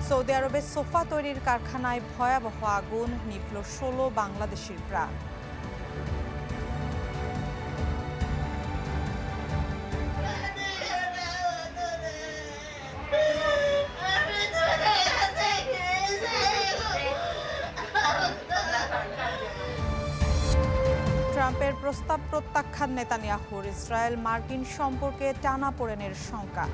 Saudi আরবে sofa তৈরির কারখানায় ভয়াবহ আগুন, নিভল ১৬ বাংলাদেশির প্রাণ। ট্রাম্পের প্রস্তাব প্রত্যাখ্যান নেতানিয়াহুর, ইসরায়েল মার্কিন সম্পর্কে টানাপোড়েনের শঙ্কা।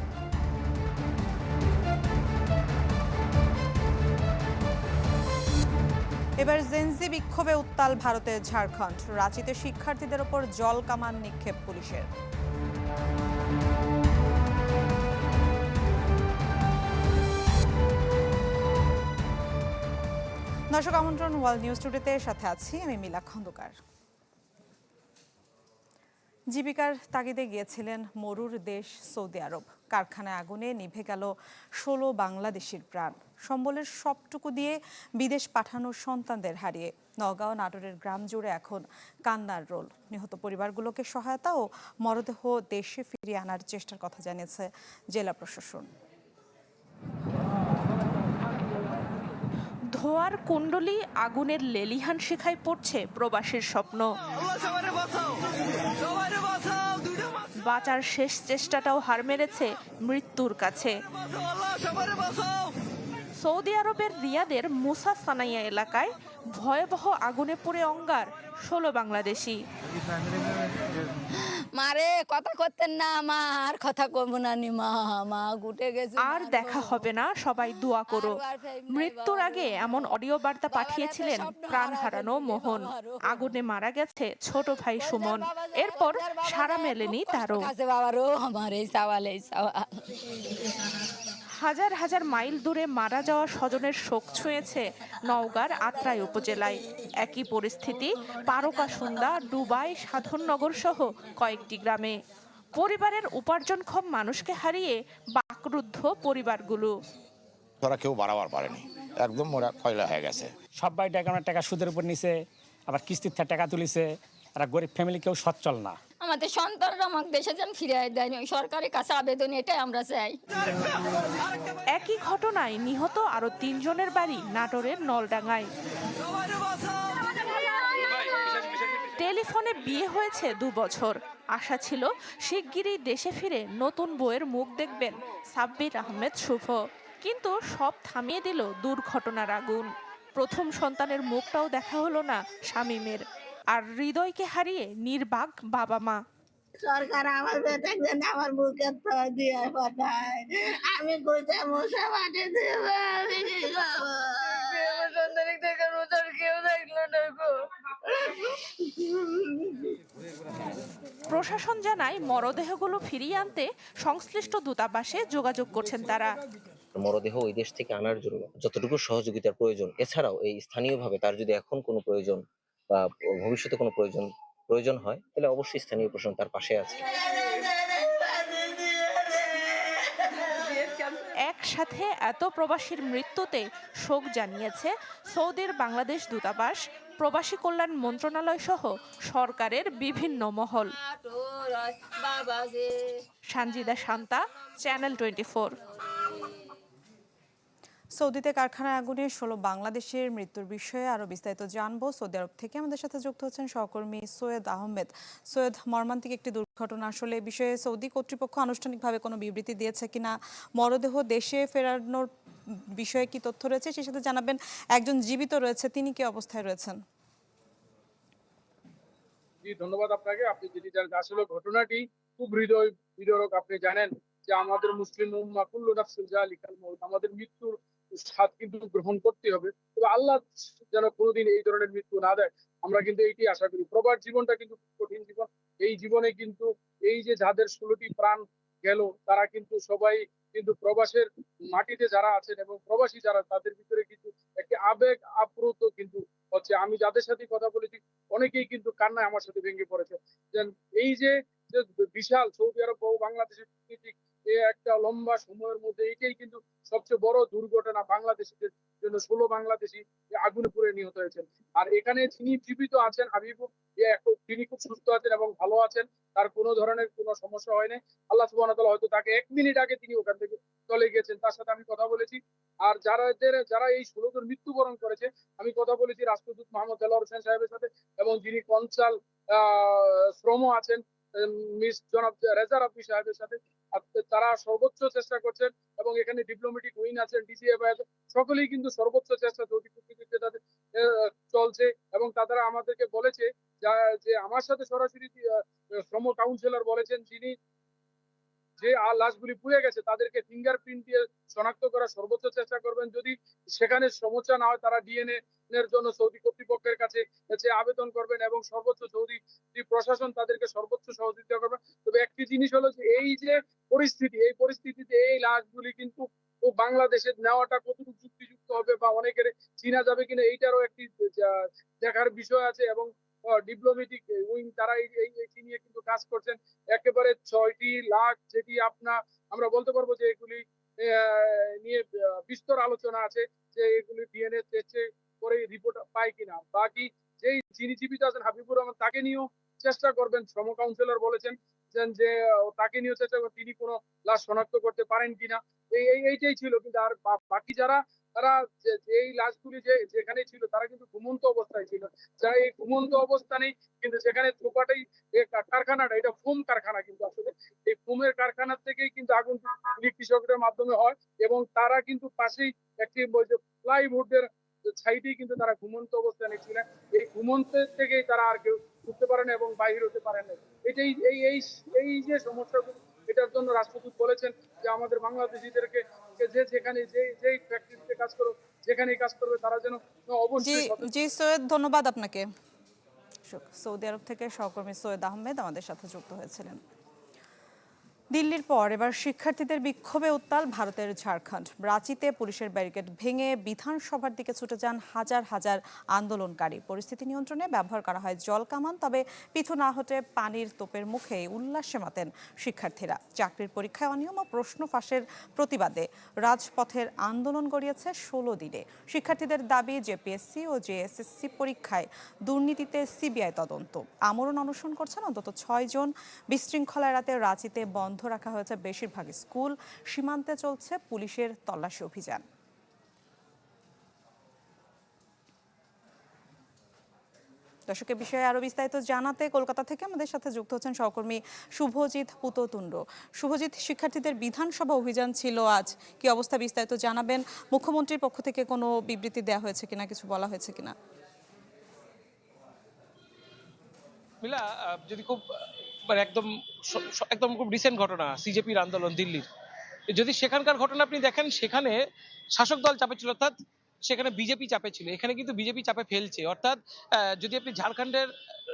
এবার জেনজি বিক্ষোভে উত্তাল ভারতের ঝাড়খণ্ড, রাঁচিতে শিক্ষার্থীদের ওপর জল কামান নিক্ষেপ পুলিশের। দর্শক আমন্ত্রণ ওয়ার্ল্ড নিউজ টুডেতে, সাথে আছি আমি মিলা খন্দকার। জীবিকার তাগিদে গিয়েছিলেন মরুর দেশ সৌদি আরব, কারখানায় আগুনে নিভে গেল ১৬ বাংলাদেশির প্রাণ। সম্বলের সবটুকু দিয়ে বিদেশ পাঠানো সন্তানদের হারিয়ে নওগাঁ, নাটোরের গ্রাম জুড়ে এখন কান্নার রোল। নিহত পরিবারগুলোকে সহায়তা ও মরদেহ দেশে ফিরিয়ে আনার চেষ্টার কথা জানিয়েছে জেলা প্রশাসন। ধোয়ার কুণ্ডলি, আগুনের লেলিহান শিখায় পড়ছে প্রবাসীর স্বপ্ন। বাঁচার শেষ চেষ্টাটাও হার মেরেছে মৃত্যুর কাছে। সৌদি আরবের রিয়াদের মুসা সানাইয়া এলাকায় ভয়াবহ আগুনে পুড়ে অঙ্গার ১৬ বাংলাদেশি। মারে কথা করতেন না, মা আর কথা কব না নি, মা মা গুটে গেছে, আর দেখা হবে না, সবাই দোয়া করো। মৃত্যুর আগে এমন অডিও বার্তা পাঠিয়েছিলেন প্রাণ হারানো মোহন। আগুনে মারা গেছে ছোট ভাই সুমন, এরপর সাড়া মেলেনি তারও। বাবারও আমার এই সওয়াল, এই সওয়াল। হাজার হাজার মাইল দূরে মারা যাওয়া স্বজনের শোক ছুঁয়েছে নওগাঁর আত্রাই উপজেলায়। একই পরিস্থিতি পারকাসুন্দা, ডুবাই, সাধননগর সহ কয়েকটি গ্রামে। পরিবারের উপার্জনক্ষম মানুষকে হারিয়ে বাকরুদ্ধ পরিবারগুলো। ওরা কেউ বাড়াবার পারেনি, একদম ওরা কয়লা হয়ে গেছে। সবাই টাকা সুদের উপর নিছে, আবার কিস্তির টাকা তুলিছে। আর গরিব ফ্যামিলি কেউ সচ্ছল না। আমাদের সন্তানরা আমাকে দেশে যেন ফিরিয়ে দেয়নি, ওই সরকারের কাছে আবেদন এটাই আমরা চাই। একই ঘটনায় নিহত আরো ৩ জনের বাড়ি নাটোরের নলডাঙ্গায়। টেলিফোনে বিয়ে হয়েছে ২ বছর, আশা ছিল শিগগিরই দেশে ফিরে নতুন বউয়ের মুখ দেখবেন সাব্বির আহমেদ শুভ, কিন্তু সব থামিয়ে দিল দুর্ঘটনার আগুন। প্রথম সন্তানের মুখটাও দেখা হলো না শামীমের, আর হৃদয়কে হারিয়ে নির্বাক বাবা মা। সরকার আমার বেটাকে আমার বুকে তো দিয়ে পাঠায়, আমি কোথায় মশা মাঠে দেবো, আমি কি খাবো? আমার সন্তানিক থেকে রোজার কেউ দেখলো না গো। প্রশাসন জানায় মরদেহগুলো ফিরিয়ে আনতে সংশ্লিষ্ট দূতাবাসে যোগাযোগ করছেন তারা। মরদেহ ওই দেশ থেকে আনার জন্য যতটুকু সহযোগিতার প্রয়োজন, এছাড়াও এই স্থানীয়ভাবে তার যদি এখন কোনো প্রয়োজন বা ভবিষ্যতে কোনো প্রয়োজন হয়, তাহলে অবশ্যই স্থানীয় প্রশাসন তার পাশে আছে। একসাথে এত প্রবাসীর মৃত্যুতে শোক জানিয়েছে সৌদির বাংলাদেশ দূতাবাস, প্রবাসী কল্যাণ মন্ত্রণালয় সহ সরকারের বিভিন্ন মহল। সানজিদা শান্তা, চ্যানেল 24। সৌদিতে কারখানায় আগুনে ১৬ বাংলাদেশের মৃত্যুর বিষয়ে আরো বিস্তারিত জানবো। সৌদি আরব থেকে আমাদের সাথে যুক্ত হচ্ছেন সহকর্মী সৈয়দ আহমেদ। সৈয়দ, মর্মান্তিক একটি দুর্ঘটনা, আসলে এই বিষয়ে সৌদি কর্তৃপক্ষ আনুষ্ঠানিকভাবে কোনো বিবৃতি দিয়েছে কিনা, মরদেহ দেশে ফেরানোর বিষয়ে কি তথ্য রয়েছে, সেই সাথে জানাবেন একজন জীবিত রয়েছে, তিনি কি অবস্থায় রয়েছেন? জি, ধন্যবাদ আপনাকে। আপনি যেটি জানেন, আসলে ঘটনাটি খুব হৃদয় বিদারক। আপনি জানেন যে আমাদের মুসলিম উম্মাহ কুল্লু নাফসিন যালিকাল মাউত, আমাদের মৃত্যুর স্বাদ কিন্তু গ্রহণ করতে হবে, তবে আল্লাহ যেন কোনোদিন এই ধরনের মৃত্যু না দেয়, আমরা কিন্তু এইটি আশা করি। প্রবাস জীবনটা কিন্তু খুব কঠিন জীবন। এই জীবনে কিন্তু এই যে যাদের 16টি প্রাণ গেল, তারা কিন্তু সবাই কিন্তু প্রবাসের মাটিতে যারা আছেন এবং প্রবাসী যারা, তাদের ভিতরে কিন্তু একটি আবেগ আপ্লুত কিন্তু হচ্ছে। আমি যাদের সাথে কথা বলেছি, অনেকেই কিন্তু কান্নায় আমার সাথে ভেঙে পড়েছে। এই যে বিশাল সৌদি আরব ও বাংলাদেশের কূটনীতিক একটা লম্বা সময়ের মধ্যে এটাই কিন্তু সবচেয়ে বড় দুর্ঘটনা বাংলাদেশিদের জন্য। 16 বাংলাদেশি আগুনে পুড়ে নিহত হয়েছেন। আর এখানে যিনি জীবিত আছেন হাবিবুর, তিনি খুব সুস্থ আছেন এবং ভালো আছেন, তার কোনো ধরনের কোনো সমস্যা হয়নি। আল্লাহ সুবহানাহু ওয়া তাআলা হয়তো তাকে 1 মিনিট আগে তিনি ওখান থেকে চলে গেছেন, তার সাথে আমি কথা বলেছি। আর যারা এই 16 জন মৃত্যুবরণ করেছে, আমি কথা বলেছি রাষ্ট্রদূত মোহাম্মদ দেলোয়ার হোসেন সাহেবের সাথে, এবং যিনি কনসাল শ্রম আছেন মিস জনাব রেজা রাব্বি সাহেবের সাথে। আর তারা সর্বোচ্চ চেষ্টা করছেন, এবং এখানে ডিপ্লোম্যাটিক উইং আছেন, ডিসিএফআই আছে, সকলেই কিন্তু সর্বোচ্চ চেষ্টা তাদের চলছে। এবং তারা আমাদেরকে বলেছে যে আমার সাথে সরাসরি শ্রম কাউন্সিলর বলেছেন, যিনি যে লাশগুলি পুড়ে গেছে তাদেরকে ফিঙ্গারপ্রিন্ট দিয়ে শনাক্ত করার সর্বোচ্চ চেষ্টা করবেন। যদি সেখানে সমস্যা না হয়, তারা ডিএনএ এর জন্য সৌদি কর্তৃপক্ষের কাছে আবেদন করবেন, এবং সর্বোচ্চ সৌদি প্রশাসন তাদেরকে সর্বোচ্চ সহযোগিতা করবেন। তবে একটি জিনিস হলো যে এই যে পরিস্থিতি, এই পরিস্থিতিতে এই লাশগুলি কিন্তু বাংলাদেশে নেওয়াটা কতটুকু যুক্তিযুক্ত হবে বা অনেকের চিনা যাবে কিনা, এইটারও একটি দেখার বিষয় আছে। এবং ডিপ্লোম্যাটিক উইং তারা এই নিয়ে কিন্তু কাজ করছেন। একেবারে 6টি লাখ, যেটি আমরা বলতে পারবো যে এগুলি নিয়ে বিস্তর আলোচনা আছে, যে এগুলি ডিএনএ টেস্টে করে রিপোর্ট পায় কিনা। বাকি যিনি জীবিত আছেন হাবিবুর রহমান, তাকে নিয়েও চেষ্টা করবেন, শ্রম কাউন্সিলর বলেছেন যে তাকে নিয়েও চেষ্টা করবেন তিনি কোনো লাশ শনাক্ত করতে পারেন কিনা। এইটাই ছিল। কিন্তু আর বাকি তারা এই লাশগুলি যেখানে ছিল, তারা কিন্তু ঘুমন্ত অবস্থায় ছিল। যারা এই ঘুমন্ত অবস্থানে, কিন্তু সেখানে চোপাটাই কারখানাটা, এটা ফোম কারখানা, কিন্তু আসলে এই ফোমের কারখানা থেকেই কিন্তু আগুন কৃষকদের মাধ্যমে হয়, এবং তারা কিন্তু পাশেই একটি প্লাইউডের সাইডেই কিন্তু তারা ঘুমন্ত অবস্থানে ছিলেন। এই ঘুমন্ত থেকেই তারা আর কেউ উঠতে পারে না এবং বাহির হতে পারে না। এটাই এই যে সমস্যাগুলো, এটার জন্য রাষ্ট্রদূত বলেছেন যে আমাদের বাংলাদেশিদেরকে যেখানে যেই ফ্যাক্টরিতে কাজ করো, যেখানেই কাজ করবে, তারা যেন অবশ্যই। জি সৈয়দ, ধন্যবাদ আপনাকে। সৌদি আরব থেকে সহকর্মী সৈয়দ আহমেদ আমাদের সাথে যুক্ত হয়েছিলেন। দিল্লির পর এবার শিক্ষার্থীদের বিক্ষোভে উত্তাল ভারতের ঝাড়খণ্ড। রাঁচিতে পুলিশের ব্যারিকেড ভেঙে বিধানসভার দিকে ছুটে যান হাজার হাজার আন্দোলনকারী। পরিস্থিতি নিয়ন্ত্রণে ব্যবহার করা হয় জল কামান, তবে পিছু না হতে পানির তোপের মুখে উল্লাসে মাতেন শিক্ষার্থীরা। চাকরির পরীক্ষায় অনিয়ম ও প্রশ্ন ফাঁসের প্রতিবাদে রাজপথের আন্দোলন গড়িয়েছে 16 দিনে। শিক্ষার্থীদের দাবি, জেপিএসসি ও জেএসএসসি পরীক্ষায় দুর্নীতিতে সিবিআই তদন্ত। আমরণ অনশন করছেন অন্তত 6 জন। বিশৃঙ্খলা এড়াতে রাঁচিতে বন্ধ রাখা হয়েছে বেশিরভাগ স্কুল। সীমান্তে চলছে পুলিশের তল্লাশি অভিযান। দর্শকের বিষয়ে আরো বিস্তারিত জানাতে কলকাতা থেকে আমাদের সাথে যুক্ত হচ্ছেন সহকর্মী শুভজিৎ পুততুণ্ড। শুভজিৎ, শিক্ষার্থীদের বিধানসভা অভিযান ছিল আজ, কি অবস্থা বিস্তারিত জানাবেন? মুখ্যমন্ত্রীর পক্ষ থেকে কোনো বিবৃতি দেওয়া হয়েছে কিনা, কিছু বলা হয়েছে কিনা? মিলা, যদি খুব মানে একদম একদম খুব রিসেন্ট ঘটনা সিজেপির আন্দোলন দিল্লির, যদি সেখানকার ঘটনা আপনি দেখেন, সেখানে শাসক দল চাপে ছিল, অর্থাৎ সেখানে বিজেপি চাপে ছিল, এখানে কিন্তু বিজেপি চাপে ফেলছে। অর্থাৎ যদি আপনি ঝাড়খণ্ডের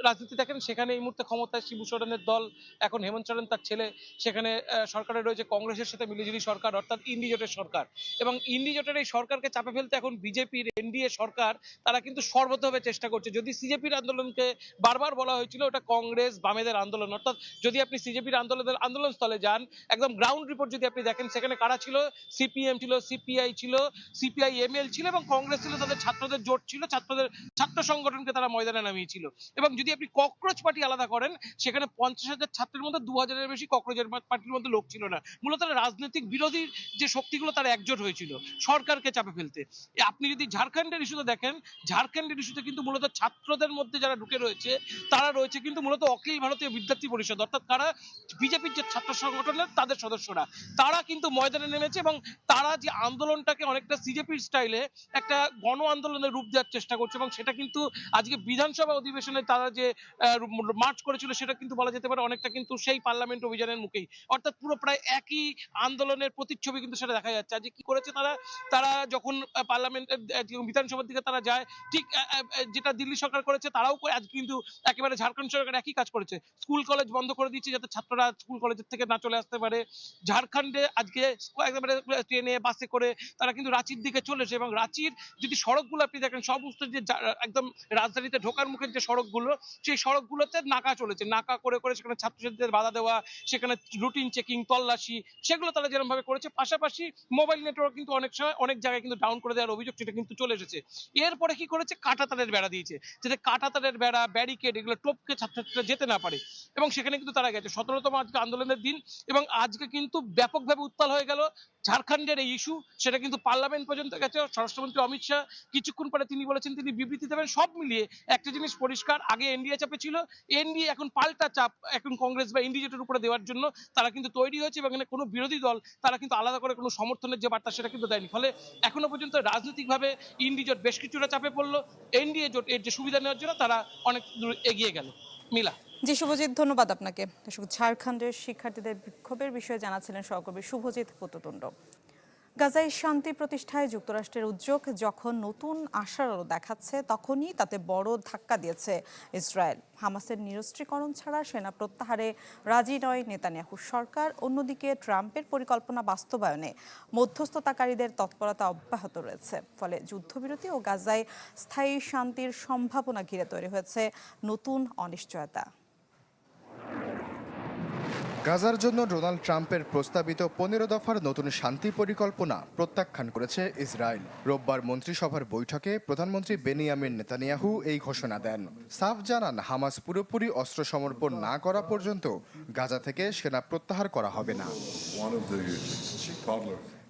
রাজনীতি দেখেন, সেখানে এই মুহূর্তে ক্ষমতায় শিবু সোরেনের দল, এখন হেমন্ত সোরেন তার ছেলে, সেখানে সরকারে রয়েছে কংগ্রেসের সাথে মিলিজুলি সরকার, অর্থাৎ ইন্ডি জোটের সরকার। এবং ইন্ডি জোটের এই সরকারকে চাপে ফেলতে এখন বিজেপির এনডিএ সরকার, তারা কিন্তু সর্বতভাবে চেষ্টা করছে। যদি সিজেপির আন্দোলনকে বারবার বলা হয়েছিল ওটা কংগ্রেস বামেদের আন্দোলন, অর্থাৎ যদি আপনি সিজেপির আন্দোলনস্থলে যান, একদম গ্রাউন্ড রিপোর্ট যদি আপনি দেখেন, সেখানে কারা ছিল? সিপিএম ছিল, সিপিআই ছিল, সিপিআইএমএল ছিল, এবং কংগ্রেস ছিল, তাদের ছাত্রদের জোট ছিল, ছাত্র সংগঠনকে তারা ময়দানে নামিয়েছিল। এবং যদি আপনি ককরোচ পার্টি আলাদা করেন, সেখানে 50,000 ছাত্রের মধ্যে 2,000-এর বেশি ককরোচের পার্টির মধ্যে লোক ছিল না। মূলত রাজনৈতিক বিরোধী যে শক্তিগুলো তারা একজোট হয়েছিল সরকারকে চাপে ফেলতে। আপনি যদি ঝাড়খণ্ডের ইস্যুতে দেখেন, ঝাড়খণ্ডের ইস্যুতে কিন্তু মূলত ছাত্রদের মধ্যে যারা ঢুকে রয়েছে, তারা রয়েছে কিন্তু মূলত অখিল ভারতীয় বিদ্যার্থী পরিষদ, অর্থাৎ তারা বিজেপির যে ছাত্র সংগঠনের তাদের সদস্যরা, তারা কিন্তু ময়দানে নেমেছে, এবং তারা যে আন্দোলনটাকে অনেকটা সিজেপির স্টাইলে একটা গণ আন্দোলনের রূপ দেওয়ার চেষ্টা করছে। এবং সেটা কিন্তু আজকে বিধানসভা অধিবেশনে তারা যে মার্চ করেছিল, সেটা কিন্তু বলা যেতে পারে অনেকটা কিন্তু সেই পার্লামেন্ট অভিযানের মুখেই, অর্থাৎ পুরো প্রায় একই আন্দোলনের প্রতিচ্ছবি কিন্তু সেটা দেখা যাচ্ছে। আজকে কি করেছে তারা যখন পার্লামেন্টের বিধানসভার দিকে তারা যায়, ঠিক যেটা দিল্লি সরকার করেছে তারাও করে, আজ কিন্তু একেবারে ঝাড়খণ্ড সরকার একই কাজ করেছে। স্কুল কলেজ বন্ধ করে দিচ্ছে যাতে ছাত্ররা স্কুল কলেজের থেকে না চলে আসতে পারে। ঝাড়খণ্ডে আজকে একেবারে ট্রেনে বাসে করে তারা কিন্তু রাঁচির দিকে চলেছে, এবং রাঁচির যদি সড়কগুলো আপনি দেখেন, সমস্ত যে একদম রাজধানীতে ঢোকার মুখের যে সড়কগুলো, সেই সড়কগুলোতে নাকা চলেছে, নাকা করে করে সেখানে ছাত্রছাত্রীদের বাধা দেওয়া, সেখানে রুটিন চেকিং, তল্লাশি, সেগুলো তারা যেরকম ভাবে করেছে। পাশাপাশি মোবাইল নেটওয়ার্ক কিন্তু অনেক সময় অনেক জায়গায় কিন্তু ডাউন করে দেওয়ার অভিযোগ সেটা কিন্তু চলে এসেছে। এরপরে কি করেছে? কাঁটাতারের বেড়া দিয়েছে, যাতে কাঁটাতারের বেড়া, ব্যারিকেড, এগুলো টপকে ছাত্রছাত্রীরা যেতে না পারে। এবং সেখানে কিন্তু তারা গেছে 17তম আজকে আন্দোলনের দিন, এবং আজকে কিন্তু ব্যাপকভাবে উত্তাল হয়ে গেল ঝাড়খণ্ডের এই ইস্যু সেটা কিন্তু পার্লামেন্ট পর্যন্ত গেছে। স্বরাষ্ট্রমন্ত্রী অমিত শাহ কিছুক্ষণ পরে তিনি বলেছেন তিনি বিবৃতি দেবেন। সব মিলিয়ে একটা জিনিস পরিষ্কার, আগে এনডিএ চাপে ছিল, এনডিএ এখন পাল্টা চাপ এখন কংগ্রেস বা ইন্ডিজোটের উপরে দেওয়ার জন্য তারা কিন্তু তৈরি হয়েছে এবং এখানে কোনো বিরোধী দল তারা কিন্তু আলাদা করে কোনো সমর্থনের যে বার্তা সেটা কিন্তু দেয়নি। ফলে এখনো পর্যন্ত রাজনৈতিকভাবে ইন্ডিজোট বেশ কিছুটা চাপে পড়লো, এনডিএ জোট এর যে সুবিধা নেওয়ার জন্য তারা অনেক দূর এগিয়ে গেল। মিলা। জি শুভজিৎ, ধন্যবাদ আপনাকে। দর্শক, ঝাড়খণ্ডের শিক্ষার্থীদের বিক্ষোভের বিষয়ে জানাচ্ছিলেন সহকর্মী শুভজিৎ পুততুণ্ড। গাজায় শান্তি প্রতিষ্ঠায় যুক্তরাষ্ট্রের উদ্যোগ যখন নতুন আশার আলো দেখাচ্ছে, তখনই তাতে বড় ধাক্কা দিয়েছে ইসরায়েল। হামাসের নিরস্ত্রীকরণ ছাড়া সেনা প্রত্যাহারে রাজি নয় নেতানিয়াহু সরকার। অন্যদিকে ট্রাম্পের পরিকল্পনা বাস্তবায়নে মধ্যস্থতাকারীদের তৎপরতা অব্যাহত রয়েছে। ফলে যুদ্ধবিরতি ও গাজায় স্থায়ী শান্তির সম্ভাবনা ঘিরে তৈরি হয়েছে নতুন অনিশ্চয়তা। গাজার জন্য ডোনাল্ড ট্রাম্পের প্রস্তাবিত 15 দফার নতুন শান্তি পরিকল্পনা প্রত্যাখ্যান করেছে ইসরায়েল। রোববার মন্ত্রিসভার বৈঠকে প্রধানমন্ত্রী বেনিয়ামিন নেতানিয়াহু এই ঘোষণা দেন। সাফ জানান, হামাস পুরোপুরি অস্ত্র সমর্পণ না করা পর্যন্ত গাজা থেকে সেনা প্রত্যাহার করা হবে না।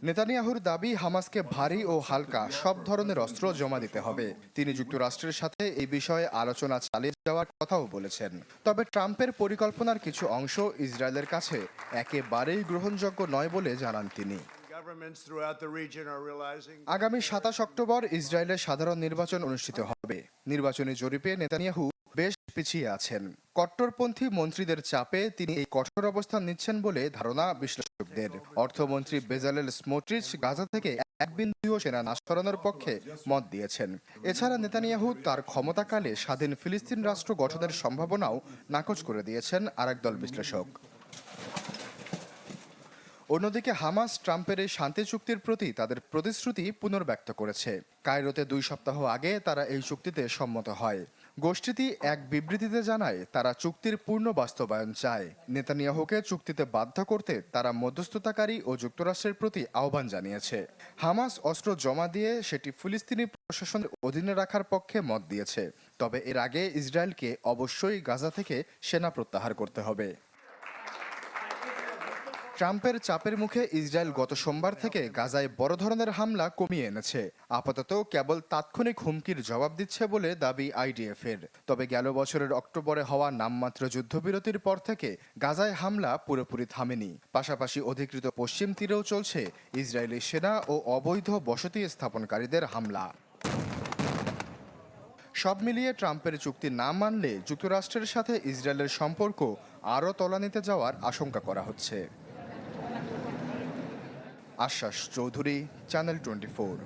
নেতানিয়াহুর দাবি, হামাসকে ভারী ও হালকা সব ধরনের অস্ত্র জমা দিতে হবে। তিনি যুক্তরাষ্ট্রের সাথে এই বিষয়ে আলোচনা চালিয়ে যাওয়ার কথাও বলেছেন। তবে ট্রাম্পের পরিকল্পনার কিছু অংশ ইসরায়েলের কাছে একেবারেই গ্রহণযোগ্য নয় বলে জানান তিনি। আগামী 27 অক্টোবর ইসরায়েলের সাধারণ নির্বাচন অনুষ্ঠিত হবে। নির্বাচনী জরিপে নেতানিয়াহু বেশ পিছিয়ে আছেন। কট্টরপন্থী মন্ত্রীদের চাপে তিনি এই কঠোর অবস্থান নিচ্ছেন বলে ধারণা বিশ্লেষকদের। অর্থমন্ত্রী বেজালেল স্মোট্রিচ গাজা থেকে এক বিন্দুও সেনা না সরানোর পক্ষে মত দিয়েছেন। এছাড়া নেতানিয়াহু তার ক্ষমতাকালে স্বাধীন ফিলিস্তিন রাষ্ট্র গঠনের সম্ভাবনাও নাকচ করে দিয়েছেন আরেক দল বিশ্লেষক। অন্যদিকে হামাস ট্রাম্পের এই শান্তি চুক্তির প্রতি তাদের প্রতিশ্রুতি পুনর্ব্যক্ত করেছে। কায়রোতে 2 সপ্তাহ আগে তারা এই চুক্তিতে সম্মত হয়। গোষ্ঠীটি এক বিবৃতিতে জানায়, তারা চুক্তির পূর্ণ বাস্তবায়ন চায়। নেতানিয়াহুকে চুক্তিতে বাধ্য করতে তারা মধ্যস্থতাকারী ও যুক্তরাষ্ট্রের প্রতি আহ্বান জানিয়েছে। হামাস অস্ত্র জমা দিয়ে সেটি ফিলিস্তিনি প্রশাসনের অধীনে রাখার পক্ষে মত দিয়েছে। তবে এর আগে ইসরায়েলকে অবশ্যই গাজা থেকে সেনা প্রত্যাহার করতে হবে। ট্রাম্পের চাপের মুখে ইসরায়েল গত সোমবার থেকে গাজায় বড় ধরনের হামলা কমিয়ে এনেছে। আপাতত কেবল তাৎক্ষণিক হুমকির জবাব দিচ্ছে বলে দাবি আইডিএফের। তবে গেল বছরের অক্টোবরে হওয়া নামমাত্র যুদ্ধবিরতির পর থেকে গাজায় হামলা পুরোপুরি থামেনি। পাশাপাশি অধিকৃত পশ্চিম তীরেও চলছে ইসরায়েলি সেনা ও অবৈধ বসতি স্থাপনকারীদের হামলা। সব মিলিয়ে ট্রাম্পের চুক্তি না মানলে যুক্তরাষ্ট্রের সাথে ইসরায়েলের সম্পর্ক আরও তলানিতে যাওয়ার আশঙ্কা করা হচ্ছে। আশ্বাস চৌধুরী, চ্যানেল 24।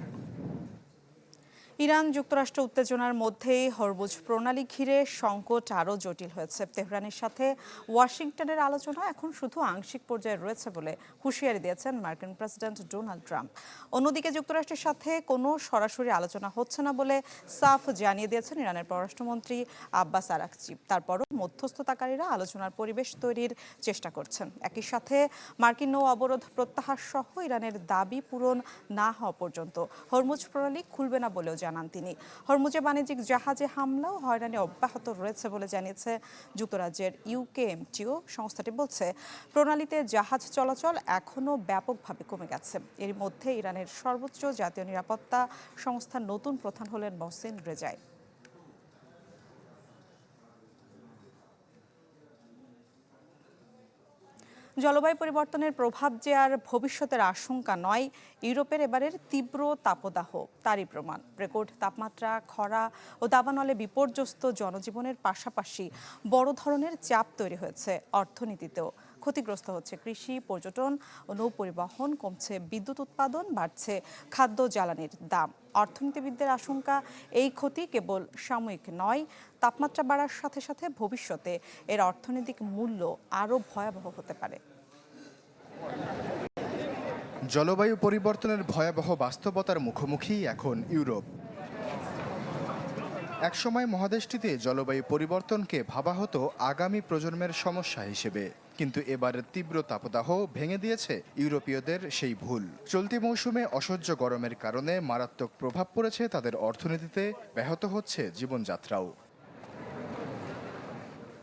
ইরান যুক্তরাষ্ট্র উত্তেজনার মধ্যেই হরমুজ প্রণালী ঘিরে সংকট আরও জটিল হয়েছে। তেহরানের সাথে ওয়াশিংটনের আলোচনা এখন শুধু আংশিক পর্যায়ে রয়েছে বলে হুঁশিয়ারি দিয়েছেন মার্কিন প্রেসিডেন্ট ডোনাল্ড ট্রাম্প। অন্যদিকে যুক্তরাষ্ট্রের সাথে কোনো সরাসরি আলোচনা হচ্ছে না বলে সাফ জানিয়ে দিয়েছেন ইরানের পররাষ্ট্রমন্ত্রী আব্বাস আরাকচি। তারপরও মধ্যস্থতাকারীরা আলোচনার পরিবেশ তৈরির চেষ্টা করছেন। একই সাথে মার্কিন নৌ অবরোধ প্রত্যাহার সহ ইরানের দাবি পূরণ না হওয়া পর্যন্ত হরমুজ প্রণালী খুলবে না বলেও জানান তিনি। হরমুজে বাণিজ্যিক জাহাজে হামলা ও হয়রানি অব্যাহত রয়েছে বলে জানিয়েছে যুক্তরাজ্যের ইউকেএমটিও। সংস্থাটি বলছে, প্রণালীতে জাহাজ চলাচল এখনও ব্যাপকভাবে কমে গেছে। এর মধ্যে ইরানের সর্বোচ্চ জাতীয় নিরাপত্তা সংস্থার নতুন প্রধান হলেন মহসিন রেজাই। জলবায়ু পরিবর্তনের প্রভাব যে আর ভবিষ্যতের আশঙ্কা নয়, ইউরোপের এবারের তীব্র তাপদাহ তারই প্রমাণ। রেকর্ড তাপমাত্রা, খরা ও দাবানলে বিপর্যস্ত জনজীবনের পাশাপাশি বড় ধরনের চাপ তৈরি হয়েছে অর্থনীতিতেও। ক্ষতিগ্রস্ত হচ্ছে কৃষি, পর্যটন ও নৌপরিবহন, কমছে বিদ্যুৎ উৎপাদন, বাড়ছে খাদ্য জ্বালানির দাম। অর্থনীতিবিদদের আশঙ্কা, এই ক্ষতি কেবল সাময়িক নয়, তাপমাত্রা বাড়ার সাথে সাথে ভবিষ্যতে এর অর্থনৈতিক মূল্য আরও ভয়াবহ হতে পারে। জলবায়ু পরিবর্তনের ভয়াবহ বাস্তবতার মুখোমুখি এখন ইউরোপ। একসময় মহাদেশটিতে জলবায়ু পরিবর্তনকে ভাবা হতো আগামী প্রজন্মের সমস্যা হিসেবে, কিন্তু এবারের তীব্র তাপদাহ ভেঙে দিয়েছে ইউরোপীয়দের সেই ভুল। চলতি মৌসুমে অসহ্য গরমের কারণে মারাত্মক প্রভাব পড়েছে তাদের অর্থনীতিতে, ব্যাহত হচ্ছে জীবনযাত্রাও।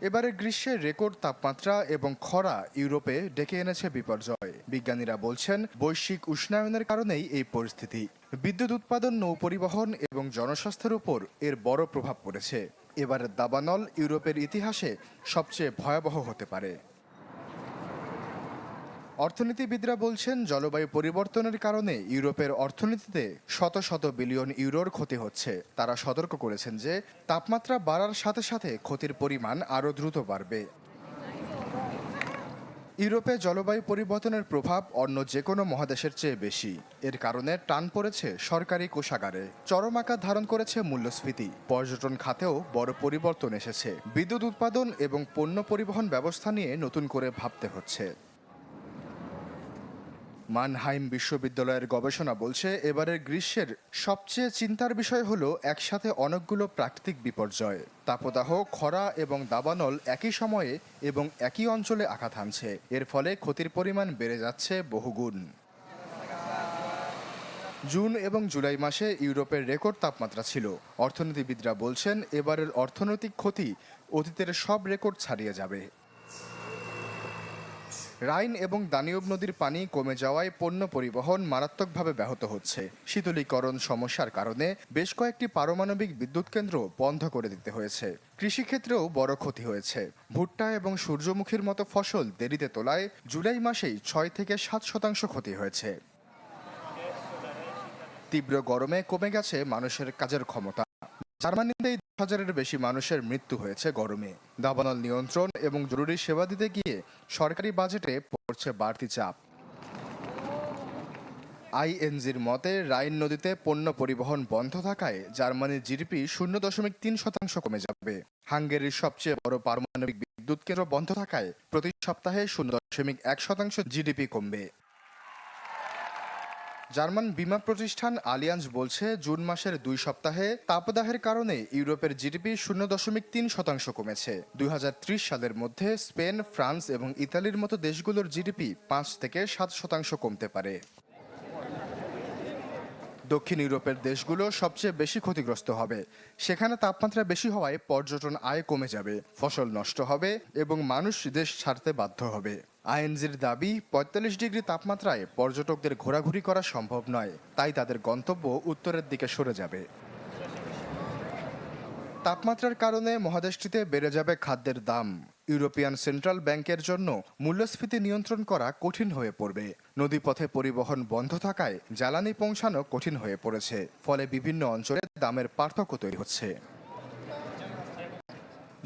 এবারে গ্রীষ্মের রেকর্ড তাপমাত্রা এবং খরা ইউরোপে ডেকে এনেছে বিপর্যয়। বিজ্ঞানীরা বলছেন বৈশ্বিক উষ্ণায়নের কারণেই এই পরিস্থিতি। বিদ্যুৎ উৎপাদন, নৌপরিবহন এবং জনস্বাস্থ্যের উপর এর বড় প্রভাব পড়েছে। এবারের দাবানল ইউরোপের ইতিহাসে সবচেয়ে ভয়াবহ হতে পারে। অর্থনীতিবিদরা বলছেন জলবায়ু পরিবর্তনের কারণে ইউরোপের অর্থনীতিতে শত শত বিলিয়ন ইউরোর ক্ষতি হচ্ছে। তারা সতর্ক করেছেন যে তাপমাত্রা বাড়ার সাথে সাথে ক্ষতির পরিমাণ আরও দ্রুত বাড়বে। ইউরোপে জলবায়ু পরিবর্তনের প্রভাব অন্য যে কোনো মহাদেশের চেয়ে বেশি। এর কারণে টান পড়েছে সরকারি কোষাগারে, চরম আকার ধারণ করেছে মূল্যস্ফীতি, পর্যটন খাতেও বড় পরিবর্তন এসেছে। বিদ্যুৎ উৎপাদন এবং পণ্য পরিবহন ব্যবস্থা নিয়ে নতুন করে ভাবতে হচ্ছে। মানহাইম বিশ্ববিদ্যালয়ের গবেষণা বলছে এবারের গ্রীষ্মের সবচেয়ে চিন্তার বিষয় হলো একসাথে অনেকগুলো প্রাকৃতিক বিপর্যয়। তাপদাহ, খরা এবং দাবানল একই সময়ে এবং একই অঞ্চলে আঘাত হানছে। এর ফলে ক্ষতির পরিমাণ বেড়ে যাচ্ছে বহুগুণ। জুন এবং জুলাই মাসে ইউরোপের রেকর্ড তাপমাত্রা ছিল। অর্থনীতিবিদরা বলছেন এবারের অর্থনৈতিক ক্ষতি অতীতের সব রেকর্ড ছাড়িয়ে যাবে। রাইন এবং দানিউব নদীর পানি কমে যাওয়ায় পণ্য পরিবহন মারাত্মকভাবে ব্যাহত হচ্ছে। শীতলীকরণ সমস্যার কারণে বেশ কয়েকটি পারমাণবিক বিদ্যুৎ কেন্দ্র বন্ধ করে দিতে হয়েছে। কৃষিক্ষেত্রেও বড় ক্ষতি হয়েছে। ভুট্টা এবং সূর্যমুখীর মতো ফসল দেরিতে তোলায় জুলাই মাসেই 6 থেকে 7% ক্ষতি হয়েছে। তীব্র গরমে কমে গেছে মানুষের কাজের ক্ষমতা। জার্মানিতে 10,000-এর বেশি মানুষের মৃত্যু হয়েছে গরমে। দাবানল নিয়ন্ত্রণ এবং জরুরি সেবা দিতে গিয়ে সরকারি বাজেটে পড়ছে বাড়তি চাপ। আইএনজির মতে রাইন নদীতে পণ্য পরিবহন বন্ধ থাকায় জার্মানির জিডিপি 0.3% কমে যাবে। হাঙ্গেরির সবচেয়ে বড় পারমাণবিক বিদ্যুৎ কেন্দ্র বন্ধ থাকায় প্রতি সপ্তাহে 0.1% জিডিপি কমবে। জার্মান বীমা প্রতিষ্ঠান আলিয়াঞ্জ বলছে জুন মাসের 2 সপ্তাহে তাপদাহের কারণে ইউরোপের জিডিপি 0.3% কমেছে। 2030 সালের মধ্যে স্পেন, ফ্রান্স এবং ইতালির মতো দেশগুলোর জিডিপি 5 থেকে 7% কমতে পারে। দক্ষিণ ইউরোপের দেশগুলো সবচেয়ে বেশি ক্ষতিগ্রস্ত হবে। সেখানে তাপমাত্রা বেশি হওয়ায় পর্যটন আয় কমে যাবে, ফসল নষ্ট হবে এবং মানুষ দেশ ছাড়তে বাধ্য হবে। আইএনজির দাবি 45 ডিগ্রি তাপমাত্রায় পর্যটকদের ঘোরাঘুরি করা সম্ভব নয়, তাই তাদের গন্তব্য উত্তরের দিকে সরে যাবে। তাপমাত্রার কারণে মহাদেশটিতে বেড়ে যাবে খাদ্যের দাম। ইউরোপিয়ান সেন্ট্রাল ব্যাংকের জন্য মূল্যস্ফীতি নিয়ন্ত্রণ করা কঠিন হয়ে পড়বে। নদীপথে পরিবহন বন্ধ থাকায় জ্বালানি পৌঁছানো কঠিন হয়ে পড়েছে। ফলে বিভিন্ন অঞ্চলে দামের পার্থক্য তৈরি হচ্ছে।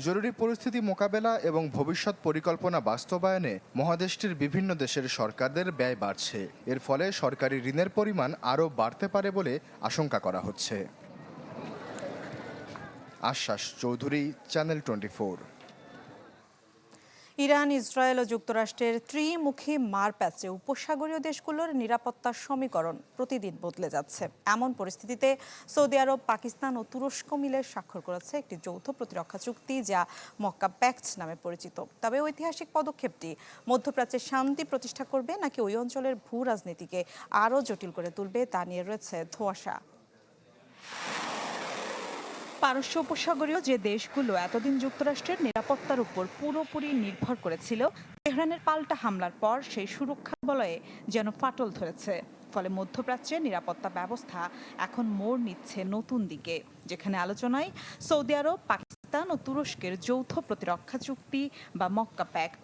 জরুরি পরিস্থিতি মোকাবেলা এবং ভবিষ্যৎ পরিকল্পনা বাস্তবায়নে মহাদেশটির বিভিন্ন দেশের সরকারদের ব্যয় বাড়ছে। এর ফলে সরকারি ঋণের পরিমাণ আরও বাড়তে পারে বলে আশঙ্কা করা হচ্ছে। আশ্বাস চৌধুরী, চ্যানেল 24। ইরান, ইসরায়েল ও যুক্তরাষ্ট্রের ত্রিমুখী মারপ্যাচে উপসাগরীয় দেশগুলোর নিরাপত্তার সমীকরণ প্রতিদিন বদলে যাচ্ছে। এমন পরিস্থিতিতে সৌদি আরব, পাকিস্তান ও তুরস্ক মিলে স্বাক্ষর করেছে একটি যৌথ প্রতিরক্ষা চুক্তি, যা মক্কা প্যাক্ট নামে পরিচিত। তবে ঐতিহাসিক পদক্ষেপটি মধ্যপ্রাচ্যে শান্তি প্রতিষ্ঠা করবে নাকি ওই অঞ্চলের ভূ রাজনীতিকে আরও জটিল করে তুলবে তা নিয়ে রয়েছে ধোঁয়াশা। পারস্য উপসাগরীয় যে দেশগুলো এতদিন যুক্তরাষ্ট্রের নিরাপত্তার উপর পুরোপুরি নির্ভর করেছিল, তেহরানের পাল্টা হামলার পর সেই সুরক্ষা বলয়ে যেন ফাটল ধরেছে। ফলে মধ্যপ্রাচ্যের নিরাপত্তা ব্যবস্থা এখন মোড় নিচ্ছে নতুন দিকে, যেখানে আলোচনায় সৌদি আরব, পাকিস্তান ও তুরস্কের যৌথ প্রতিরক্ষা চুক্তি বা মক্কা প্যাক্ট।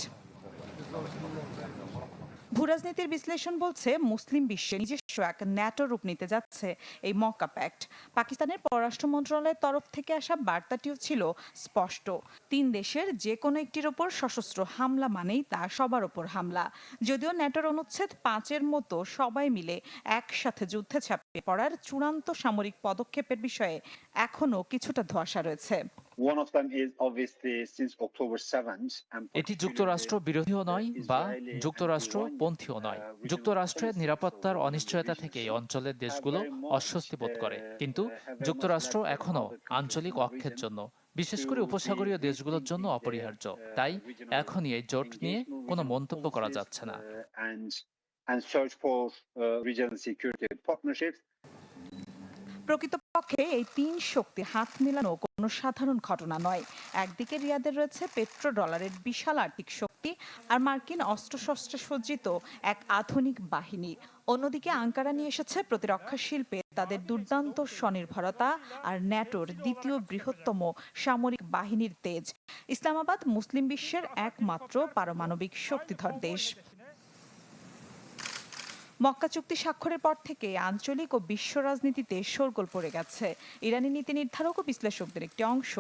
ভূরাজনীতির বিশ্লেষণ বলছে মুসলিম বিশ্বে নিজস্ব এক ন্যাটো রূপ নিতে যাচ্ছে এই মক্কা প্যাক্ট। পাকিস্তানের পররাষ্ট্র মন্ত্রণালয়ের তরফ থেকে আসা বার্তাটিও ছিল স্পষ্ট, 3 দেশের যে কোনো একটির ওপর সশস্ত্র হামলা মানেই তা সবার ওপর হামলা। যদিও ন্যাটোর অনুচ্ছেদ 5-এর মতো সবাই মিলে একসাথে যুদ্ধে ঝাঁপিয়ে পড়ার চূড়ান্ত সামরিক পদক্ষেপের বিষয়ে এখনও কিছুটা ধোঁয়াশা রয়েছে। এটি যুক্তরাষ্ট্র বিরোধীও নয় বা যুক্তরাষ্ট্র পন্থীও নয়। যুক্তরাষ্ট্রের নিরাপত্তার অনিশ্চয়তা থেকে এই অঞ্চলের দেশগুলো অস্বস্তি বোধ করে, কিন্তু যুক্তরাষ্ট্র এখনও আঞ্চলিক অক্ষের জন্য, বিশেষ করে উপসাগরীয় দেশগুলোর জন্য অপরিহার্য। তাই এখনই এই জোট নিয়ে কোনো মন্তব্য করা যাচ্ছে না। প্রকৃতপক্ষে এই তিন শক্তি হাত মেলানো কোনো সাধারণ ঘটনা নয়। একদিকে রিয়াদের রয়েছে পেট্রোডলারের বিশাল আর্থিক শক্তি আর মার্কিন অস্ত্রশস্ত্রে সজ্জিত এক আধুনিক বাহিনী, অন্যদিকে আঙ্কারা নিয়ে এসেছে প্রতিরক্ষা শিল্পে তাদের দুর্দান্ত স্বনির্ভরতা আর ন্যাটোর দ্বিতীয় বৃহত্তম সামরিক বাহিনীর তেজ। ইসলামাবাদ মুসলিম বিশ্বের একমাত্র পারমাণবিক শক্তিধর দেশ। মক্কা চুক্তি স্বাক্ষরের পর থেকে আঞ্চলিক ও বিশ্ব রাজনীতিতে শোরগোল পড়ে গেছে। ইরানি নীতি নির্ধারক ও বিশ্লেষকদের একটি অংশ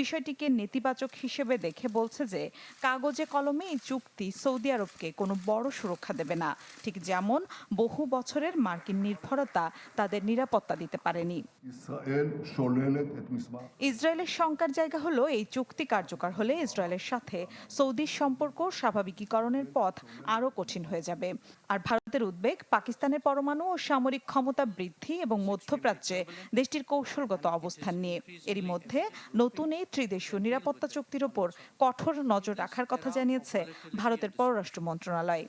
বিষয়টিকে নেতিবাচক হিসেবে দেখে বলছে যে কাগজে কলমে এই চুক্তি সৌদি আরবকে কোনো বড় সুরক্ষা দেবে না, ঠিক যেমন বহু বছরের মার্কিন নির্ভরতা তাদের নিরাপত্তা দিতে পারেনি। ইসরায়েলের শঙ্কার জায়গা হলো এই চুক্তি কার্যকর হলে ইসরায়েলের সাথে সৌদির সম্পর্ক স্বাভাবিকীকরণের পথ আরও কঠিন হয়ে যাবে। আর ভারতের উদ্বেগ পাকিস্তানের পরমাণু ও সামরিক ক্ষমতা বৃদ্ধি এবং মধ্যপ্রাচ্যে দেশটির কৌশলগত অবস্থান নিয়ে। এরই মধ্যে নতুন এই ত্রিদেশীয় নিরাপত্তা চুক্তির ওপর কঠোর নজর রাখার কথা জানিয়েছে ভারতের পররাষ্ট্র মন্ত্রণালয়।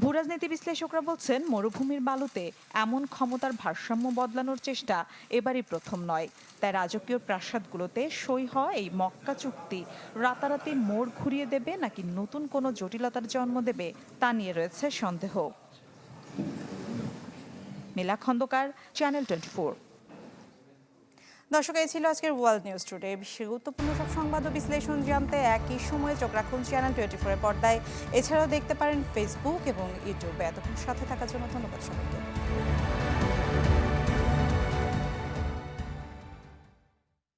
ভূরাজনীতি বিশ্লেষকরা বলছেন মরুভূমির বালুতে এমন ক্ষমতার ভারসাম্য বদলানোর চেষ্টা এবারই প্রথম নয়। তাই রাজকীয় প্রাসাদগুলোতে সই হওয়া এই মক্কা চুক্তি রাতারাতি মোড় ঘুরিয়ে দেবে নাকি নতুন কোনো জটিলতার জন্ম দেবে তা নিয়ে রয়েছে সন্দেহ। মিলা খন্দকার, চ্যানেল 24। দর্শক, এই ছিল আজকের ওয়ার্ল্ড নিউজ টুডে। বিশ্বের গুরুত্বপূর্ণ সব সংবাদ ও বিশ্লেষণ জানতে একই সময়ে চোখ রাখুন চ্যানেল 24 এর পর্দায়। এছাড়াও দেখতে পারেন ফেসবুক এবং ইউটিউবে। এতক্ষণ সাথে থাকার জন্য ধন্যবাদ সবাইকে।